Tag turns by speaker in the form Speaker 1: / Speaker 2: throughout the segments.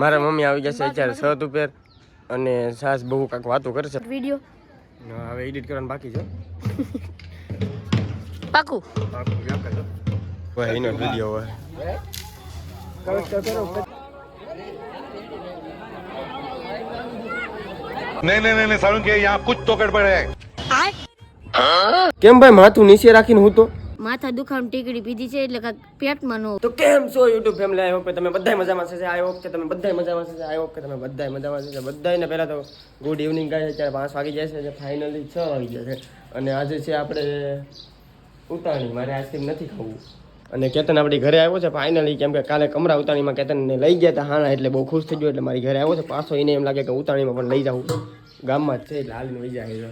Speaker 1: મારા મમ્મી આવી જશે અત્યારે છત ઉપર અને સાસ બહુ કાંક વાતો કરશે.
Speaker 2: વિડિયો
Speaker 1: હવે એડિટ કરવાનું બાકી છે.
Speaker 2: પાકું
Speaker 1: ભાઈ એનો વિડિયો હોય
Speaker 3: नहीं सारुण के यहाँ कुछ तो गड़बड़ है.
Speaker 1: કેમ ભાઈ માથું નીચે રાખીને હું તો
Speaker 2: માથા દુખામ ટીકડી પીધી છે એટલે કાંઈક પેટમાં નો.
Speaker 1: તો કેમ છો યુટ્યુબ ફેમિલી? આઈ હોપ કે તમે બધાય મજામાં છે. આઈ હોપ કે તમે બધાય મજામાં છે. આઈ હોપ કે તમે બધાય મજામાં છે. બધાયને પહેલા તો ગુડ ઇવનિંગ ગાય. અત્યારે 5 વાગી જાય છે, ફાઇનલી 6 વાગી ગયા છે અને આજે છે આપણે ઉતાણી. મારે આઈસ્ક્રીમ નથી ખાવું અને કેતન આપણી ઘરે આવ્યો છે ફાઇનલી, કેમ કે કાલે કમરા ઉતાણીમાં કેતનને લઈ ગયા હતા હાણા, એટલે બહુ ખુશ થઈ ગયો એટલે મારી ઘરે આવ્યો છે પાછો. એને એમ લાગે કે ઉતાણીમાં પણ લઈ જાઉં, ગામમાં જ છે એટલે હાલીને લઈ જાય.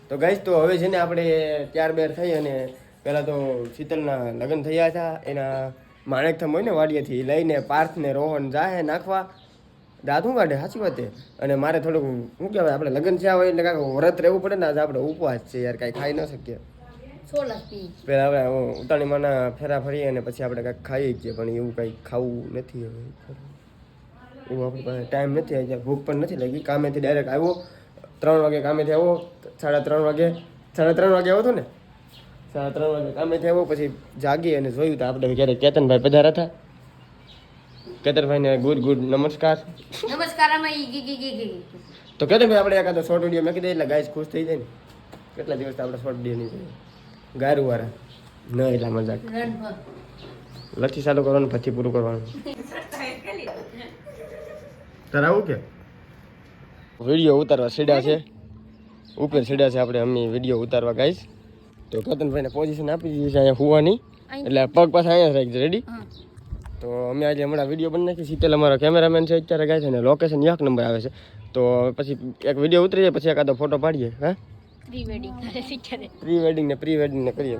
Speaker 1: તો ગાઈસ તો હવે છે ને આપણે ત્યાર બેર થઈ અને પહેલાં તો શીતલના લગ્ન થયા હતા, એના માણેકથમ હોય ને વાડિયાથી લઈને પાર્થને રોહન જાહે નાખવા દાંતું કાઢે. સાચી વાત છે. અને મારે થોડુંક શું કહેવાય, આપણે લગ્ન થયા હોય એટલે કાંઈક વ્રત રહેવું પડે ને. આજે આપણે ઉપવાસ છે યાર, કાંઈ ખાઈ ન શકીએ. પહેલાં આપણે ઉતાણીમાંના ફેરા ફરીએ અને પછી આપણે કાંઈક ખાઈએ છીએ, પણ એવું કાંઈ ખાવું નથી હવે. એવું આપણી પાસે ટાઈમ નથી, આજે ભૂખ પણ નથી લાગી. કામેથી ડાયરેક્ટ આવ્યો 3 વાગે, કામેથી આવ્યો 3:30 વાગે. 3:30 વાગે આવ્યો હતો ને, 3:30 વાગે કામેથી આવ્યો. પછી જાગી અને જોયું તો આપણે ક્યારે કેતનભાઈ પધાર્યા હતા. કેતનભાઈને ગુડ નમસ્કાર. તો કેતનભાઈ આપણે એકાદો શોર્ટ વિડીયો મેકી દઈએ એટલે ગાઈસ ખુશ થઈ જાય ને. કેટલા દિવસ આપણે શોર્ટ વિડીયો નહીં જોઈએ. ગારુવાળા ન એટલા મજાક લથી ચાલુ કરવાનું પછી પૂરું કરવાનું. તારે આવું કે વિડીયો ઉતારવા સીડા છે, ઉપર સીડા છે આપણે અમે વિડીયો ઉતારવા ગાઈસ. તો કેતનભાઈને પોઝિશન આપી દીધી છે અહીંયા હુવાની, એટલે પગ પાછા અહીંયા રાખજે. રેડી? તો અમે આજે હમણાં વિડીયો બની નાખી. શીતલ અમારો કેમેરામેન છે અત્યારે ગાય છે, અને લોકેશન 1 નંબર આવે છે. તો પછી એક વિડીયો ઉતરી જાય પછી એકાદો ફોટો પાડીએ. હા, પ્રી વેડિંગ ને કરીએ.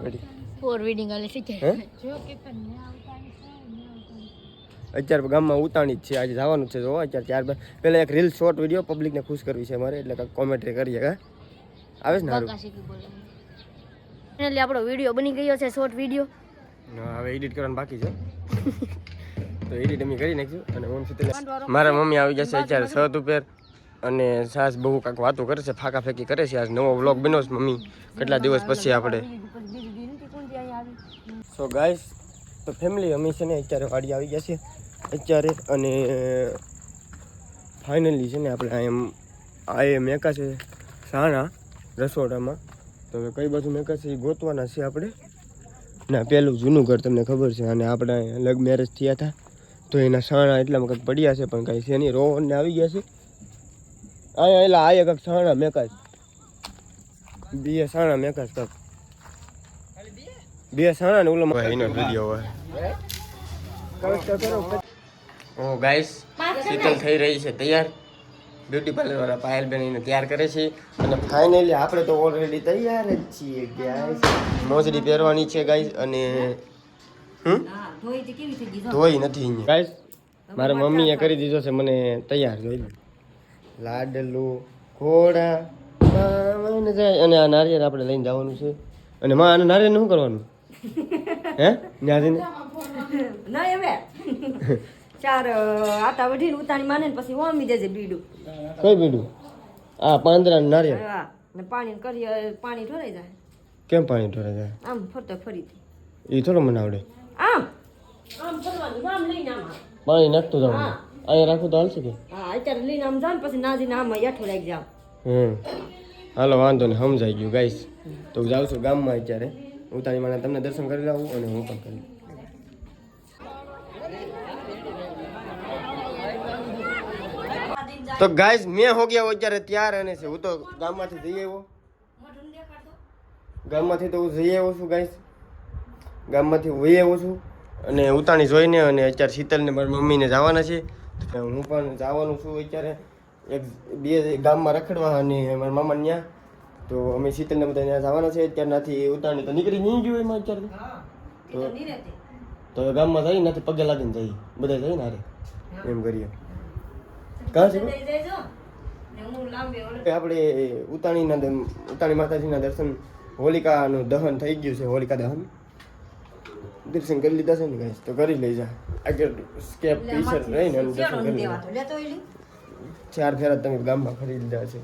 Speaker 1: અત્યારે ગામમાં ઉતાણી જ છે, આજે જવાનું છે. જો અત્યારે 4 પહેલાં એક રીલ શોર્ટ વિડીયો પબ્લિકને ખુશ કરવી છે મારે, એટલે કાંઈક કોમેન્ટ્રી કરીએ. હા આવે છે ને સારું.
Speaker 2: ફાઇનલી આપણો વિડીયો બની ગયો છે, શોર્ટ વિડીયો.
Speaker 1: હવે એડિટ કરવાનું બાકી છે. તો એડિટ અમે કરી નાખ્યું. અને મારા મમ્મી આવી જશે અત્યારે છત ઉપર અને સાસ બહુ કાંઈક વાતો કરે છે, ફાંકા ફેંકી કરે છે. આજ નવો વ્લોગ બન્યો છે મમ્મી, કેટલા દિવસ પછી આપણે. સો ગાઈસ તો ફેમિલી અમે છે ને અત્યારે વાડી આવી ગયા છે અત્યારે, અને ફાઇનલી છે ને આપણે આ મેકા છે સાણા રસોડામાં. તો હવે કઈ બાજુ મેકા છે એ ગોતવાના છે આપણે. ના પેલું જૂનું ઘર તમને ખબર છે, અને આપણે લગ મેરેજ થયા હતા તો એના સાણા એટલામાં કંઈક પડ્યા છે, પણ કાંઈ છે નહીં. રોહનને આવી ગયા છે અહીંયા, એટલે આ કંઈક સાણા મેકાશ, 2 સાણા મેકાશ કંઈક 2 સાણા ને ઓલો એનો વિડીયો હોય. ઓ ગાઈસ શીતલ થઈ રહી છે તૈયાર. બ્યુટી પાર્લર વાળા પાયલબેન એને તૈયાર કરે છે અને ફાઇનલી આપણે તો ઓલરેડી તૈયાર જ છીએ ગાઈસ. મોજડી પહેરવાની છે ગાઈસ, અને ધોઈ નથી ગાઈસ. મારા મમ્મીએ કરી દીધો છે મને તૈયાર. જોઈ લાડલું ઘોડા જાય, અને આ નારિયેળ આપણે લઈને જવાનું છે. અને માં આનું નારિયેળ શું કરવાનું હે ન્યાજીને?
Speaker 4: ચાર આટા વઢીને ઉતાણી માને પછી ઓમી દેજે બીડું.
Speaker 1: કઈ બીડું? આ પાંદરા નારિયેળ.
Speaker 4: હા, ને પાણી કરી પાણી ઢોરાઈ જાય.
Speaker 1: કેમ પાણી ઢોરાઈ જાય?
Speaker 4: આમ ફરતો ફરીથી.
Speaker 1: એ થોડો મને આવડે.
Speaker 4: આમ ફરવાનું, આમ લઈને આમ
Speaker 1: પાણી નાખતું જવાનું. અહીંયા રાખું તો હાલશે કે?
Speaker 4: હા, અત્યારે લઈને આમ જાવ પછી નાજીને આમ યાઠો રાખી જાવ.
Speaker 1: હાલો વાંધો ને સમજાઈ ગયું ગાઈસ. તો જાઉં છું ગામમાં અત્યારે ઉતાણીમાં, તમને દર્શન કરી લાવું અને હું પણ કરી. તો ગાઈસ મેં હો ગયા અત્યારે તૈયાર, અને છે હું તો ગામમાંથી જઈ આવ્યો. ગામમાંથી તો હું જઈ આવ્યો છું ગાઈસ, ગામમાંથી હું વહી આવ્યો છું. અને ઉતાણી જોઈને અને અત્યારે શીતલને મારી મમ્મીને જવાના છે, હું પણ જવાનું છું અત્યારે 1-2 ગામમાં રખડવા અને મારા મામા ત્યાં. તો અમે શીતલને બધા ત્યાં જવાના છે અત્યારનાથી. ઉતાણી તો નીકળી નહીં ગયું એમાં અત્યારે. તો ગામમાં જઈ નથી પગે લાગીને જઈએ બધા જઈને હારે એમ કરીએ. કાં છે આપણે ઉતાણી માતાજીના દર્શન, હોલિકાનું દહન થઈ ગયું છે. હોલિકા દહન દર્શન કરી લીધા છે ને ગાઈસ તો કરી લઈ જા આગળ સ્કેપ ટી શર્ટ રહીને અને દર્શન કરી લેજો. 4 ફેરા તમે ગામમાં ફરી લીધા છે